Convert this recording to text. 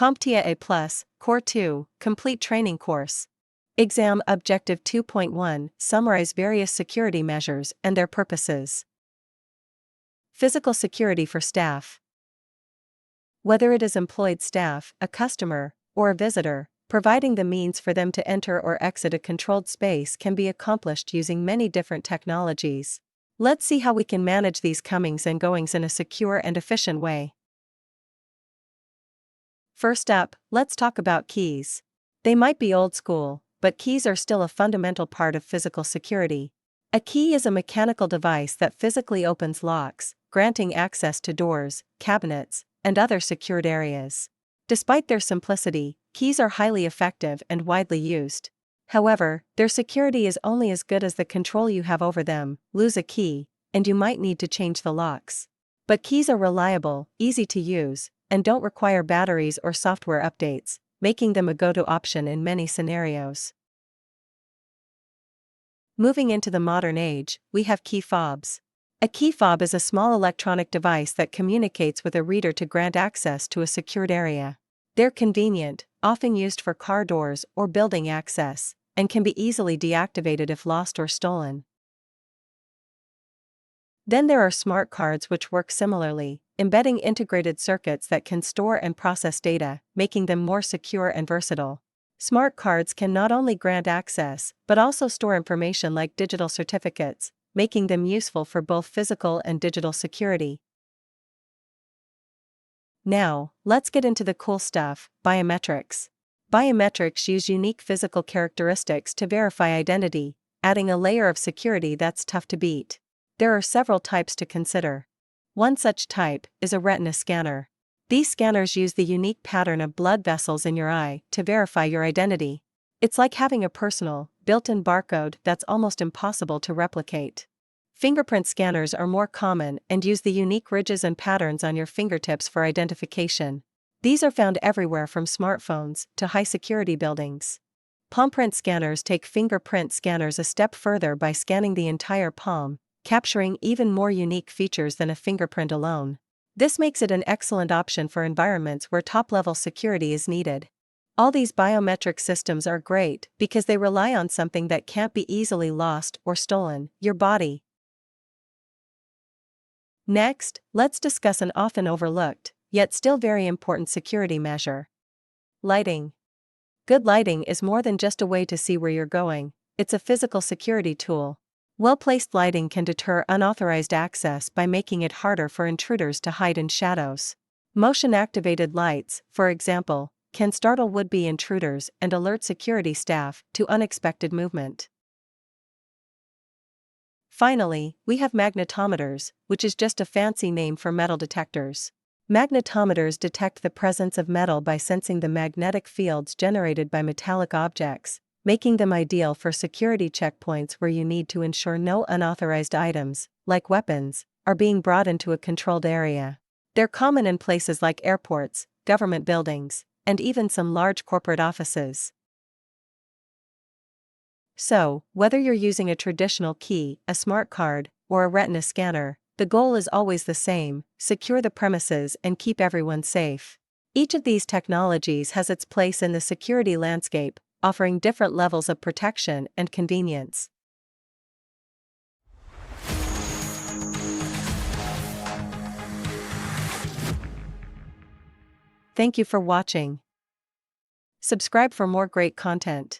CompTIA A Core 2 Complete Training Course. Exam Objective 2.1 Summarize various security measures and their purposes. Physical security for staff. Whether it is employed staff, a customer, or a visitor, providing the means for them to enter or exit a controlled space can be accomplished using many different technologies. Let's see how we can manage these comings and goings in a secure and efficient way. First up, let's talk about keys. They might be old school, but keys are still a fundamental part of physical security. A key is a mechanical device that physically opens locks, granting access to doors, cabinets, and other secured areas. Despite their simplicity, keys are highly effective and widely used. However, their security is only as good as the control you have over them. Lose a key, and you might need to change the locks. But keys are reliable, easy to use, and don't require batteries or software updates, making them a go-to option in many scenarios. Moving into the modern age, we have key fobs. A key fob is a small electronic device that communicates with a reader to grant access to a secured area. They're convenient, often used for car doors or building access, and can be easily deactivated if lost or stolen. Then there are smart cards, which work similarly, embedding integrated circuits that can store and process data, making them more secure and versatile. Smart cards can not only grant access, but also store information like digital certificates, making them useful for both physical and digital security. Now, let's get into the cool stuff: biometrics. Biometrics use unique physical characteristics to verify identity, adding a layer of security that's tough to beat. There are several types to consider. One such type is a retina scanner. These scanners use the unique pattern of blood vessels in your eye to verify your identity. It's like having a personal, built-in barcode that's almost impossible to replicate. Fingerprint scanners are more common and use the unique ridges and patterns on your fingertips for identification. These are found everywhere from smartphones to high-security buildings. Palm print scanners take fingerprint scanners a step further by scanning the entire palm, capturing even more unique features than a fingerprint alone. This makes it an excellent option for environments where top-level security is needed. All these biometric systems are great because they rely on something that can't be easily lost or stolen: your body. Next, let's discuss an often overlooked, yet still very important security measure: lighting. Good lighting is more than just a way to see where you're going, it's a physical security tool. Well-placed lighting can deter unauthorized access by making it harder for intruders to hide in shadows. Motion-activated lights, for example, can startle would-be intruders and alert security staff to unexpected movement. Finally, we have magnetometers, which is just a fancy name for metal detectors. Magnetometers detect the presence of metal by sensing the magnetic fields generated by metallic objects, making them ideal for security checkpoints where you need to ensure no unauthorized items, like weapons, are being brought into a controlled area. They're common in places like airports, government buildings, and even some large corporate offices. So, whether you're using a traditional key, a smart card, or a retina scanner, the goal is always the same: secure the premises and keep everyone safe. Each of these technologies has its place in the security landscape, offering different levels of protection and convenience. Thank you for watching. Subscribe for more great content.